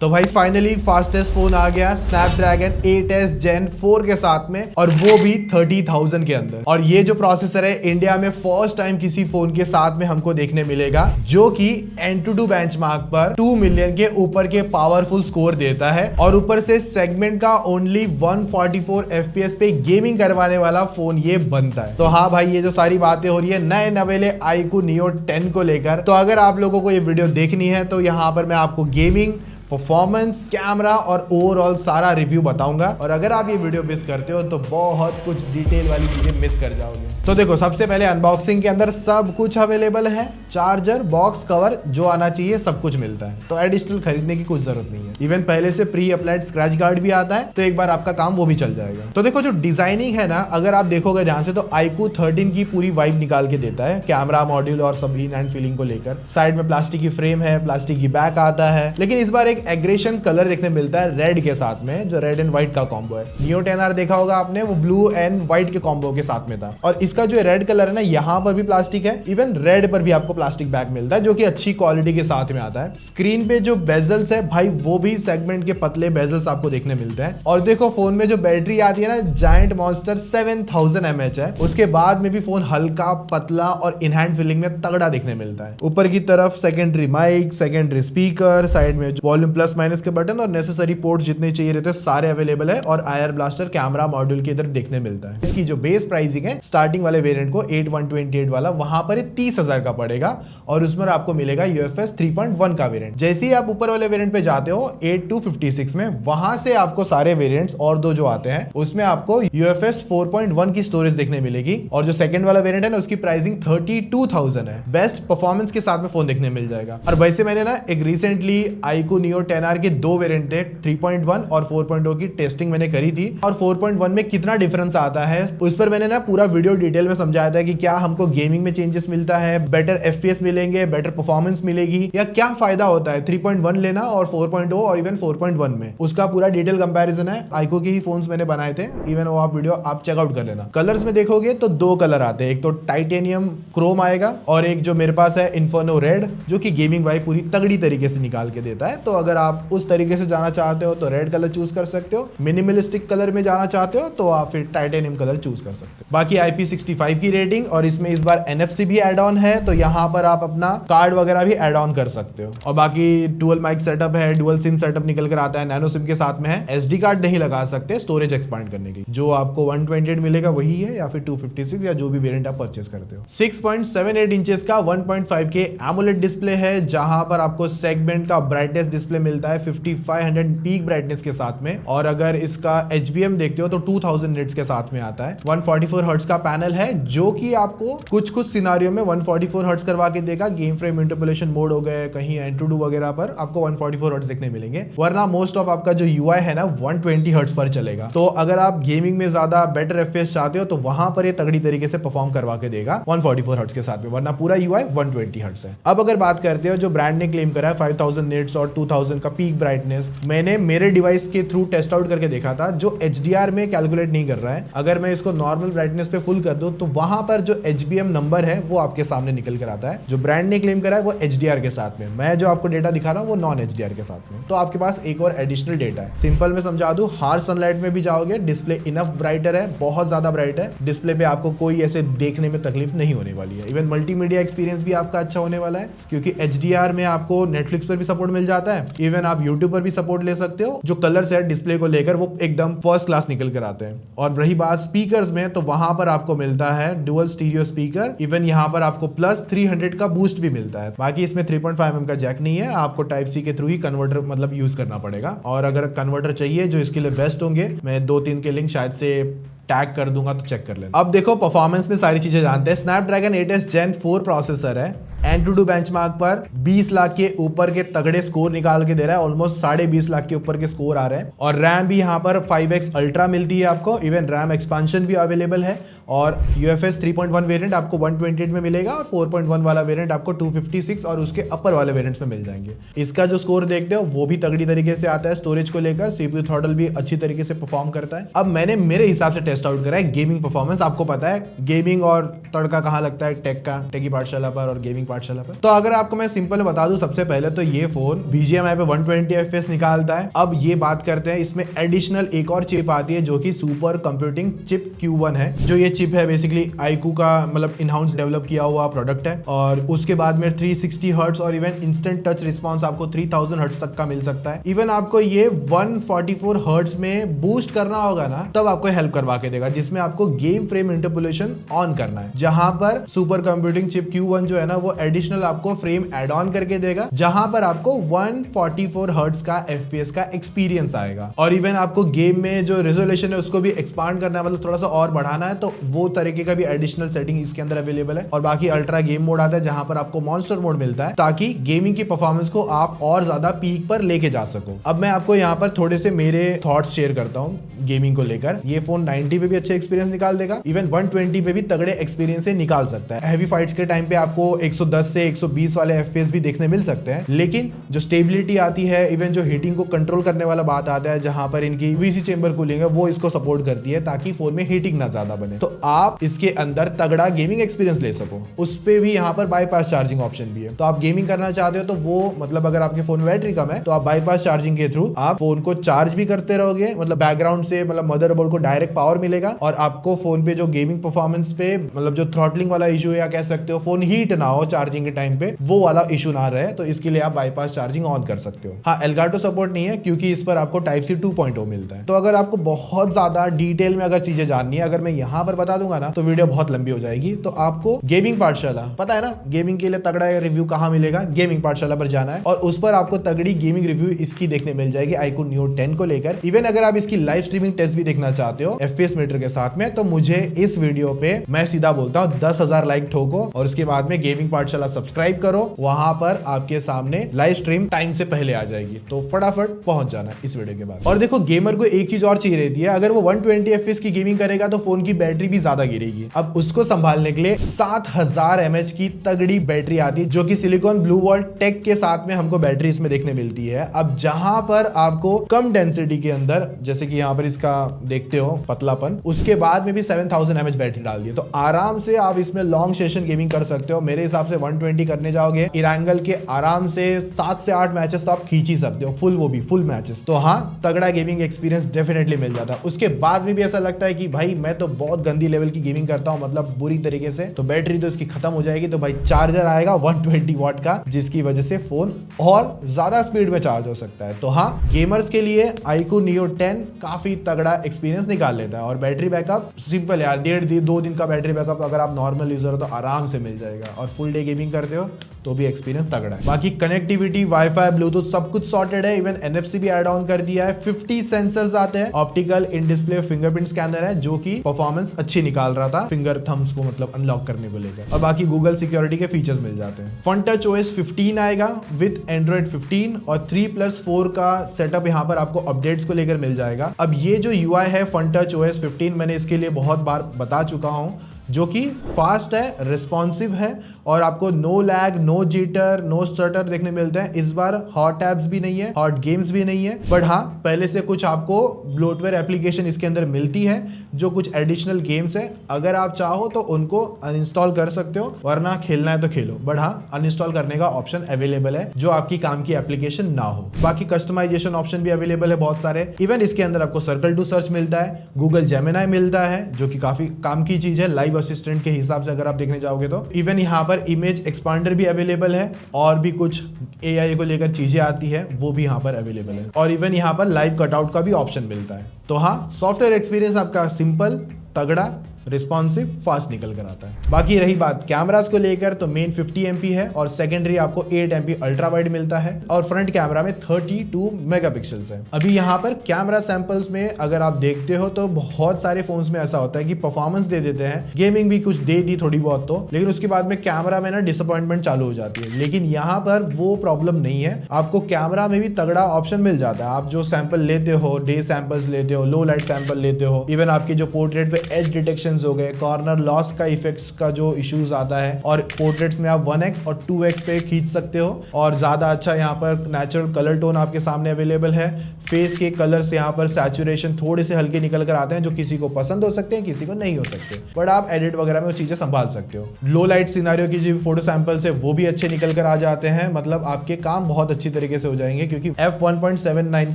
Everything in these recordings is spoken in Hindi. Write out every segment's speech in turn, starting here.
तो भाई फाइनली फास्टेस्ट फोन आ गया स्नैपड्रैगन 8s Gen 4 के साथ में, और वो भी 30,000 के अंदर। और ये जो प्रोसेसर है इंडिया में फर्स्ट टाइम किसी फोन के साथ में हमको देखने मिलेगा जो कि Antutu बेंचमार्क पर 2 मिलियन के ऊपर के पावरफुल स्कोर देता है, और ऊपर से सेगमेंट का ओनली 144 FPS पे गेमिंग करवाने वाला फोन ये बनता है। तो हाँ भाई, ये जो सारी बातें हो रही है नए नवेले iQOO Neo 10 को लेकर, तो अगर आप लोगों को ये वीडियो देखनी है तो यहाँ पर मैं आपको गेमिंग, परफॉर्मेंस, कैमरा और ओवरऑल सारा रिव्यू बताऊंगा। और अगर आप ये वीडियो मिस करते हो तो बहुत कुछ डिटेल वाली चीजें मिस कर जाओगे। तो देखो, सबसे पहले अनबॉक्सिंग के अंदर सब कुछ अवेलेबल है, चार्जर, बॉक्स कवर, जो आना चाहिए सब कुछ मिलता है, तो एडिशनल खरीदने की कुछ जरूरत नहीं है। इवन पहले से प्री अप्लाइड स्क्रैच गार्ड भी आता है, तो एक बार आपका काम वो भी चल जाएगा। तो देखो, जो डिजाइनिंग है ना, अगर आप देखोगे ध्यान से तो iQOO 13 की पूरी वाइब निकाल के देता है, कैमरा, मॉड्यूल और सब इन हैंड फीलिंग को लेकर। साइड में प्लास्टिक की फ्रेम है, प्लास्टिक की बैक आता है, लेकिन इस बार एक एग्रेशन कलर देखने मिलता है रेड के साथ में, जो रेड एंड व्हाइट का कॉम्बो है। Neo 10R देखा होगा आपने, वो ब्लू एंड व्हाइट के कॉम्बो के साथ में था। और इसका जो रेड कलर है ना, यहाँ पर भी प्लास्टिक है, इवन रेड पर भी आपको प्लास्टिक बैक मिलता है, जो कि अच्छी क्वालिटी के साथ में आता है। स्क्रीन पे जो बेजल्स है भाई, वो भी सेगमेंट के पतले बेजल्स आपको देखने मिलते हैं। और देखो, फोन में जो बैटरी आती है ना, जायंट मॉन्स्टर 7000 mAh है। उसके बाद में भी फोन हल्का, पतला और इन हैंड फीलिंग में तगड़ा दिखने मिलता है। ऊपर की तरफ secondary mic, secondary speaker, side में वॉल्यूम प्लस माइनस के बटन और नेसेसरी पोर्ट जितने चाहिए रहते हैं सारे अवेलेबल है। और आयर ब्लास्टर कैमरा मॉड्यूल के इधर देखने मिलता है। इसकी जो बेस प्राइसिंग है स्टार्टिंग वाले वेरिएंट को 8128 वाला, वहां पर 30,000 का पड़ेगा, और उसमें आपको मिलेगा UFS 3.1 का वेरिएंट। जैसे ही आप ऊपर वाले वेरिएंट पे जाते हो 8256 में, वहां से आपको सारे वेरिएंट्स और दो जो आते हैं उसमें आपको UFS 4.1 की स्टोरेज देखने मिलेगी। और जो सेकंड वाला वेरिएंट है ना, उसकी प्राइसिंग 32,000 है। बेस्ट परफॉर्मेंस के साथ में फोन देखने मिल जाएगा। और वैसे मैंने ना एक रिसेंटली iQOO Neo 10R के दो वेरिएंट थे, 3.1 और 4.0 की टेस्टिंग मैंने करी थी, और 4.1 में कितना डिफरेंस आता है उस पर मैंने ना पूरा वीडियो डिटेल में समझाया था कि क्या हमको गेमिंग में चेंजेस मिलता है, बेटर FPS मिलेंगे, बेटर परफॉर्मेंस मिलेगी, या क्या फायदा होता है 3.1 लेना और 4.0 और इवन 4.1 में। उसका पूरा डिटेल कंपैरिजन है। iQOO के ही फोन्स मैंने बनाए थे, इवन वो आप वीडियो आप चेकआउट कर लेना। कलर्स में देखोगे तो दो कलर आते हैं, एक तो टाइटेनियम क्रोम आएगा, और एक जो मेरे पास है इन्फर्नो रेड, जो कि गेमिंग वाइब पूरी तगड़ी तरीके से निकाल के देता है। तो अगर आप उस तरीके से जाना चाहते हो तो रेड कलर चूज कर सकते हो, मिनिमलिस्टिक कलर में जाना चाहते हो तो आप फिर टाइटेनियम कलर चूज कर सकते हो। बाकी IP65 की रेटिंग, और इसमें इस बार NFC भी ऐड ऑन है, तो यहाँ पर आप अपना कार्ड वगैरह भी ऐड ऑन कर सकते हो। और बाकी डुअल माइक सेटअप है, डुअल सिम सेटअप निकल कर आता है, नैनो सिम के साथ में है। SD कार्ड नहीं लगा सकते स्टोरेज एक्सपांड करने के लिए। जो आपको 128 मिलेगा वही है, या फिर 256, या जो भी वेरिएंट आप परचेस करते हो। 6.78 इंचेस का 1.5K AMOLED डिस्प्ले है, जहां पर आपको सेगमेंट का ब्राइटनेस डिस्प्ले मिलता है 5500 पीक ब्राइटनेस के साथ में। और अगर इसका HBM देखते हो तो 2000 निट्स के साथ में आता है। 144 हर्ट्ज का पैनल है, जो कि आपको कुछ कुछ सिनारियो में 144 हर्ट्ज करवा के देगा। गेम फ्रेम इंटरपोलेशन मोड हो गए, कहीं Antutu वगैरह पर आपको 144 हर्ट्ज देखने मिलेंगे, वरना मोस्ट ऑफ आपका जो UI है ना 120 हर्ट्ज पर चलेगा। तो अगर आप गेमिंग में ज्यादा बेटर FPS चाहते हो तो वहां पर ये तगड़ी तरीके से परफॉर्म करवा के देगा 144 हर्ट्ज के साथ में, वरना पूरा UI 120 हर्ट्ज है। अब अगर बात करते हो जो ब्रांड ने क्लेम करा है 5000 निट्स और 2000 का पीक ब्राइटनेस, मैंने मेरे डिवाइस के थ्रू टेस्ट आउट करके देखा था, जो HDR में कैलकुलेट नहीं कर रहा है। अगर मैं इसको नॉर्मल ब्राइटनेस पे फुल कर दूं तो वहां पर जो HBM नंबर है वो आपके सामने निकल कर आता है। जो ब्रांड ने क्लेम करा है वो HDR के साथ में, मैं जो आपको डेटा दिखा रहा हूं वो नॉन HDR के साथ में। तो आपके पास एक और एडिशनल डेटा है। सिंपल में समझा दूं, हार्श सनलाइट में भी जाओगे डिस्प्ले इनफ ब्राइटर है, बहुत ज्यादा ब्राइट है। डिस्प्ले पे आपको कोई ऐसे देखने में तकलीफ नहीं होने वाली है। इवन मल्टीमीडिया एक्सपीरियंस भी आपका अच्छा होने वाला है, क्योंकि HDR में आपको नेटफ्लिक्स पर भी सपोर्ट मिल जाता है, इवन आप यूट्यूब पर भी सपोर्ट ले सकते हो। जो कलर्स है डिस्प्ले को लेकर वो एकदम फर्स्ट क्लास निकल कर आते हैं। और रही बात स्पीकर्स में, तो वहां पर आपको मिलता है डुअल स्टीरियो स्पीकर, इवन यहां पर आपको प्लस 300 का बूस्ट भी मिलता है। बाकी इसमें 3.5mm का जैक नहीं है, आपको टाइप C के थ्रू ही कन्वर्टर मतलब यूज करना पड़ेगा। और अगर कन्वर्टर चाहिए जो इसके लिए बेस्ट होंगे, मैं 2-3 के लिंक शायद से टैग कर दूंगा, तो चेक कर लेना। अब देखो, परफॉर्मेंस में सारी चीजें जानते हैं। स्नैपड्रैगन 8s Gen 4 प्रोसेसर है, Antutu बेंचमार्क पर 20 लाख के ऊपर के तगड़े स्कोर निकाल के दे रहा है, ऑलमोस्ट 20.5 लाख के ऊपर के स्कोर आ रहे हैं। और रैम भी यहाँ पर 5x अल्ट्रा मिलती है आपको, इवन रैम एक्सपांशन भी अवेलेबल है। और UFS 3.1 वेरिएंट आपको 128 में मिलेगा और 4.1 वाला वेरिएंट आपको 256 और उसके अपर वाले वेरिएंट्स में मिल जाएंगे। इसका जो स्कोर देखते हो वो भी तगड़ी तरीके से आता है स्टोरेज को लेकर, CPU थ्रॉटल भी अच्छी तरीके से परफॉर्म करता है। अब मैंने मेरे हिसाब से टेस्ट आउट करा है गेमिंग परफॉर्मेंस। आपको पता है गेमिंग और तड़का कहाँ लगता है, टेकी पाठशाला पर और गेमिंग पाठशाला पर। तो अगर आपको मैं सिंपल बता दूं, सबसे पहले तो ये फोन BGMI पे 120 FPS निकालता है। अब ये बात करते हैं, इसमें एडिशनल एक और चिप आती है जो कि सुपर कंप्यूटिंग चिप Q1 है। जो ये चिप है बेसिकली iQOO का मतलब इन हाउस डेवलप किया हुआ प्रोडक्ट है। और उसके बाद में 360 हर्ट्ज और इवन इंस्टेंट टच रिस्पॉन्स आपको 3000 हर्ट्ज तक का मिल सकता है। इवन आपको ये 144 हर्ट्ज में बूस्ट करना होगा ना, तब आपको हेल्प करवा के देगा, जिसमें आपको गेम फ्रेम इंटरपोलेशन ऑन करना है, जहां पर सुपर कंप्यूटिंग चिप Q1 जो है ना वो एडिशनल आपको फ्रेम ऐड ऑन करके देगा, जहां पर आपको 144 हर्ट्ज का FPS का एक्सपीरियंस आएगा। और इवन आपको गेम में जो रेजोल्यूशन है उसको भी एक्सपांड करना है, मतलब थोड़ा सा और बढ़ाना है, तो वो तरीके का भी एडिशनल सेटिंग इसके अंदर अवेलेबल है। और बाकी अल्ट्रा गेम मोड आता है जहां पर आपको मॉन्स्टर मोड मिलता है, ताकि गेमिंग की परफॉर्मेंस को आप और ज्यादा पीक पर लेके जा सको। अब मैं आपको यहाँ पर थोड़े से मेरे थॉट्स शेयर करता हूँ गेमिंग को लेकर। ये फोन 90 पे भी अच्छे एक्सपीरियंस निकाल देगा, इवन 120 पे भी तगड़े एक्सपीरियंस से निकाल सकता है। हैवी फाइट्स के टाइम पे आपको 110 से 120 वाले FPS भी देखने मिल सकते हैं, लेकिन जो स्टेबिलिटी आती है, इवन जो हीटिंग को कंट्रोल करने वाला बात आता है, जहां पर इनकी VC चेंबर कूलिंग है वो इसको सपोर्ट करती है, ताकि फोन में हीटिंग ना ज्यादा बने, तो आप इसके अंदर तगड़ा गेमिंग एक्सपीरियंस ले सको। उस पे भी यहाँ पर बाईपास चार्जिंग ऑप्शन भी है, तो आप गेमिंग करना चाहते हो तो वो मतलब अगर आपके फोन में बैटरी कम है तो आप बाईपास चार्जिंग के थ्रू आप फोन को चार्ज भी करते रहोगे, मतलब बैकग्राउंड से मतलब मदरबोर्ड को डायरेक्ट पावर मिलेगा, और आपको फोन पे जो गेमिंग परफॉर्मेंस पे मतलब जो थ्रॉटलिंग वाला इशू है या कह सकते हो फोन हीट ना हो चार्जिंग के टाइम पे, वो वाला इशू ना रहे, तो इसके लिए आप बाईपास चार्जिंग ऑन कर सकते हो। हाँ, एल्गाटो सपोर्ट नहीं है क्योंकि इस पर आपको Type-C 2.0 मिलता है। तो अगर आपको बहुत ज्यादा डिटेल में अगर चीजें जाननी है, अगर मैं यहाँ पर बता दूंगा ना तो वीडियो बहुत लंबी हो जाएगी। तो आपको गेमिंग पाठशाला पता है ना, गेमिंग के लिए तगड़ा रिव्यू कहाँ मिलेगा, गेमिंग पाठशाला पर जाना है और उस पर आपको तगड़ी गेमिंग रिव्यू इसकी देखने मिल जाएगी iQOO Neo 10 को लेकर। इवन अगर आप इसकी लाइव स्ट्रीमिंग टेस्ट भी देखना चाहते हो FPS मीटर के साथ में, तो मुझे इस वीडियो पे मैं सीधा बोलता हूँ 10,000 लाइक ठोको और उसके बाद में गेमिंग पाठशाला सब्सक्राइब करो, वहां पर आपके सामने लाइव स्ट्रीम टाइम से पहले आ जाएगी, तो फटाफट पहुंच जाना इस वीडियो के बाद। और देखो गेमर को एक चीज और चाहिए रहती है, अगर वो 120 FPS की गेमिंग करेगा तो फोन की बैटरी भी ज्यादा गिरेगी। अब उसको संभालने के लिए 7000 mAh की तगड़ी बैटरी आती है, जो कि सिलिकॉन ब्लू वॉल्ट टेक के साथ में हमको बैटरी इसमें देखने मिलती है। अब जहां पर आपको कम डेंसिटी के अंदर, जैसे कि यहाँ पर इसका देखते हो पतलापन, उसके बाद में भी 7000 mAh बैटरी डाल दी है, तो आराम से आप इसमें लॉन्ग सेशन गेमिंग कर सकते हो। मेरे हिसाब से 120 करने जाओगे इरांगल के आराम से 7 से 8 मैचेस तो आप खींच ही सकते हो, वो भी फुल मैचेस। तो हाँ, तगड़ा गेमिंग एक्सपीरियंस डेफिनेटली मिल जाता है। उसके बाद में भी ऐसा लगता है कि भाई मैं तो बहुत गंदी लेवल की गेमिंग करता हूँ, मतलब बुरी तरीके से, तो बैटरी तो इसकी खत्म हो जाएगी, तो भाई चार्जर आएगा 120 वॉट का, जिसकी वजह से फोन और ज्यादा स्पीड में चार्ज हो सकता है। तो हाँ, गेमर्स के लिए iQOO Neo 10 काफी तगड़ा एक्सपीरियंस निकाल लेता है। और बैटरी बैकअप सिंपल यार, 1.5-2 दिन का बैटरी बैकअप अगर आप नॉर्मल यूजर हो तो आराम से मिल जाएगा, और फुल डे गेमिंग करते हो तो भी एक्सपीरियंस तगड़ा है। बाकी कनेक्टिविटी, वाईफाई, ब्लूटूथ सब कुछ सॉर्टेड है, इवन NFC भी ऐड ऑन कर दिया है। 50 सेंसर्स आते हैं, optical, in display, fingerprint scanner है, जो कि परफॉर्मेंस अच्छी निकाल रहा था फिंगर थम्स को मतलब अनलॉक करने को लेकर। और बाकी गूगल सिक्योरिटी के फीचर्स मिल जाते हैं। FunTouch OS 15 आएगा विद Android 15 और 3+4 का सेटअप यहाँ पर आपको अपडेट्स को लेकर मिल जाएगा। अब ये जो UI है FunTouch OS 15, मैंने इसके लिए बहुत बार बता चुका हूँ, जो कि फास्ट है, रिस्पॉन्सिव है, और आपको no lag, no jitter, no stutter देखने मिलते हैं। इस बार हॉट ऐप्स भी नहीं है, हॉट गेम्स भी नहीं है, बट हाँ पहले से कुछ आपको ब्लोटवेयर एप्लीकेशन इसके अंदर मिलती है, जो कुछ एडिशनल गेम्स है, अगर आप चाहो तो उनको अनइंस्टॉल कर सकते हो, वरना खेलना है तो खेलो, बट हाँ अनइंस्टॉल करने का ऑप्शन अवेलेबल है जो आपकी काम की एप्लीकेशन ना हो। बाकी कस्टमाइजेशन ऑप्शन भी अवेलेबल है बहुत सारे। इवन इसके अंदर आपको सर्कल टू सर्च मिलता है, गूगल जेमिनाई मिलता है, जो कि काफी काम की चीज है लाइव असिस्टेंट के हिसाब से अगर आप देखने जाओगे तो। इवन यहाँ पर इमेज एक्सपांडर भी अवेलेबल है, और भी कुछ AI को लेकर चीजें आती है वो भी यहाँ पर अवेलेबल है, और इवन यहाँ पर लाइव कटआउट का भी ऑप्शन मिलता है। तो हाँ, सॉफ्टवेयर एक्सपीरियंस आपका सिंपल, तगड़ा, रिस्पॉन्सिव, फास्ट निकल कर आता है। बाकी रही बात कैमरास को लेकर, तो मेन 50 MP है और सेकेंडरी आपको 8 MP अल्ट्रा वाइड मिलता है, और फ्रंट कैमरा में 32 मेगापिक्सल्स है। अभी यहाँ पर कैमरा सैंपल्स में अगर आप देखते हो तो बहुत सारे फोन्स में ऐसा होता है कि परफॉर्मेंस दे देते हैं, गेमिंग भी कुछ दे दी थोड़ी बहुत तो, लेकिन उसके बाद में कैमरा में ना डिसअपॉइंटमेंट चालू हो जाती है। लेकिन यहाँ पर वो प्रॉब्लम नहीं है, आपको कैमरा में भी तगड़ा ऑप्शन मिल जाता है। आप जो सैंपल लेते हो, डे सैंपल्स लेते हो, लो लाइट सैंपल लेते हो, इवन आपके जो पोर्ट्रेट पे एज डिटेक्शन डिस्टॉर्शंस हो गए, कॉर्नर लॉस का इफेक्ट्स का जो इश्यूज आता है, और पोर्ट्रेट्स में आप 1x और 2x पे खींच सकते हो और ज्यादा अच्छा यहाँ पर नेचुरल कलर टोन आपके सामने अवेलेबल है। फेस के कलर्स यहाँ पर सैचुरेशन थोड़े से हल्के निकल कर आते हैं जो किसी को पसंद हो सकते हैं, किसी को नहीं हो सकते, बट आप एडिट वगैरह में वो चीजें संभाल सकते हो। लो लाइट सिनारियो की जो फोटो सैंपल्स है वो भी अच्छे निकल कर आ जाते हैं, मतलब आपके काम बहुत अच्छी तरीके से हो जाएंगे क्योंकि f1.79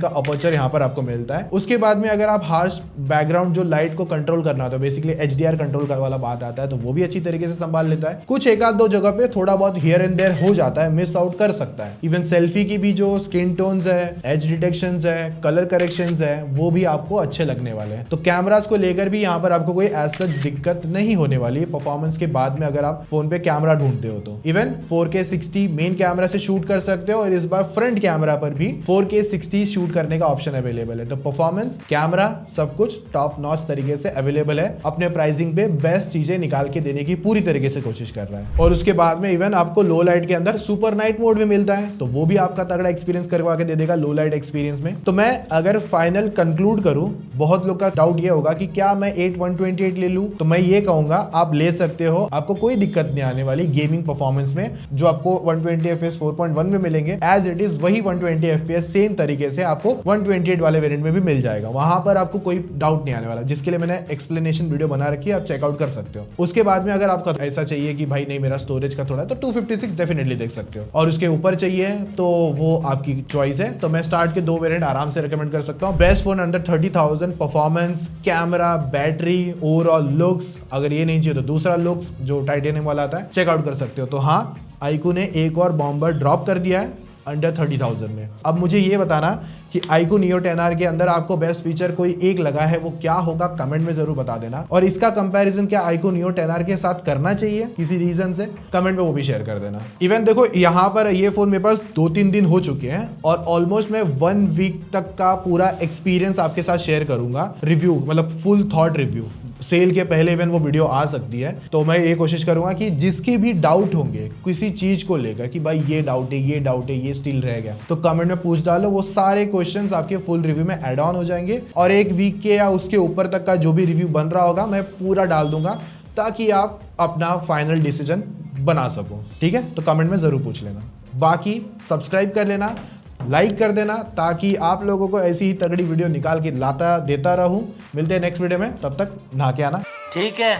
का अपर्चर यहाँ पर आपको मिलता है। उसके बाद में अगर आप हार्श बैकग्राउंड जो लाइट को कंट्रोल करना होता है, बेसिकली HDR कंट्रोल कर वाला बात आता है, तो वो भी अच्छी तरीके से संभाल लेता है। कुछ एक आध दो जगह पे थोड़ा बहुत हियर एंड देयर हो जाता है, मिस आउट कर सकता है। इवन सेल्फी की भी जो स्किन टोन्स है, एज डिटेक्शंस है, कलर करेक्शंस है, वो भी आपको अच्छे लगने वाले हैं। तो कैमरास को लेकर भी यहाँ पर आपको कोई एज सच दिक्कत नहीं होने वाली है परफॉर्मेंस के बाद में, अगर आप फोन पे कैमरा ढूंढते हो तो। इवन 4K 60 मेन कैमरा से शूट कर सकते हो और इस बार फ्रंट कैमरा पर भी 4K 60 शूट करने का ऑप्शन अवेलेबल है। तो परफॉर्मेंस, कैमरा, सब कुछ टॉप नॉच तरीके से अवेलेबल है। अपने प्राइसिंग पे बेस्ट चीजें निकाल के देने की पूरी तरीके से कोशिश कर रहा है। और उसके बाद में इवन आपको लो लाइट के अंदर सुपर नाइट मोड भी मिलता है, तो वो भी आपका तगड़ा एक्सपीरियंस करवा के दे देगा लो लाइट एक्सपीरियंस में। तो मैं अगर फाइनल कंक्लूड करूं, बहुत लोग का डाउट ये होगा कि क्या मैं 8128 ले लूं, तो मैं ये कहूंगा आप ले सकते हो, आपको कोई दिक्कत नहीं आने वाली गेमिंग परफॉर्मेंस में। जो आपको 120 FPS 4.1 में मिलेंगे एज इट इज वही 120 FPS सेम तरीके से आपको 128 वाले वेरिएंट में भी मिल जाएगा। वहां पर आपको कोई डाउट नहीं आने वाला, जिसके लिए मैंने एक्सप्लेनेशन वीडियो बना रखी है, आप चेकआउट कर सकते हो। उसके बाद में अगर आपका ऐसा चाहिए कि भाई नहीं मेरा स्टोरेज का थोड़ा, तो 256 डेफिनेटली देख सकते हो, और उसके ऊपर चाहिए तो वो आपकी चॉइस है। तो मैं स्टार्ट के 2 वेरिएंट आराम से रिकमेंड कर सकता हूँ। Best phone under 30,000, performance, camera, battery, overall looks, अगर ये नहीं चाहिए तो दूसरा लुक्स जो टाइटेनियम वाला आता है चेकआउट कर सकते हो। तो हाँ, iQOO ने एक और बॉम्बर ड्रॉप कर दिया है अंडर 30,000 में। अब मुझे ये बताना कि iQOO Neo 10R के अंदर आपको बेस्ट फीचर कोई एक लगा है, वो क्या होगा कमेंट में जरूर बता देना। और इसका कंपैरिजन क्या iQOO Neo 10R के साथ करना चाहिए किसी रीजन से, कमेंट में वो भी शेयर कर देना। इवन देखो यहाँ पर ये फोन मेरे पास 2-3 दिन हो चुके हैं और ऑलमोस्ट मैं 1 वीक तक का पूरा एक्सपीरियंस आपके साथ शेयर करूंगा, रिव्यू मतलब फुल थॉट रिव्यू। सेल के पहले इवन वो वीडियो आ सकती है, तो मैं ये कोशिश करूंगा कि जिसकी भी डाउट होंगे किसी चीज को लेकर कि भाई ये डाउट है, ये डाउट है, ये स्टिल रह गया, तो कमेंट में पूछ डालो, वो सारे क्वेश्चंस आपके फुल रिव्यू में ऐड ऑन हो जाएंगे। और 1 वीक के या उसके ऊपर तक का जो भी रिव्यू बन रहा होगा मैं पूरा डाल दूंगा, ताकि आप अपना फाइनल डिसीजन बना सको। ठीक है, तो कमेंट में जरूर पूछ लेना। बाकी सब्सक्राइब कर लेना, लाइक कर देना, ताकि आप लोगों को ऐसी ही तगड़ी वीडियो निकाल के लाता देता रहूं। मिलते हैं नेक्स्ट वीडियो में, तब तक नहा के आना। ठीक है,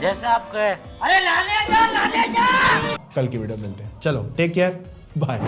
जैसे आप कहे। अरे लाने जा, लाने जा। कल की वीडियो मिलते हैं, चलो टेक केयर, बाय।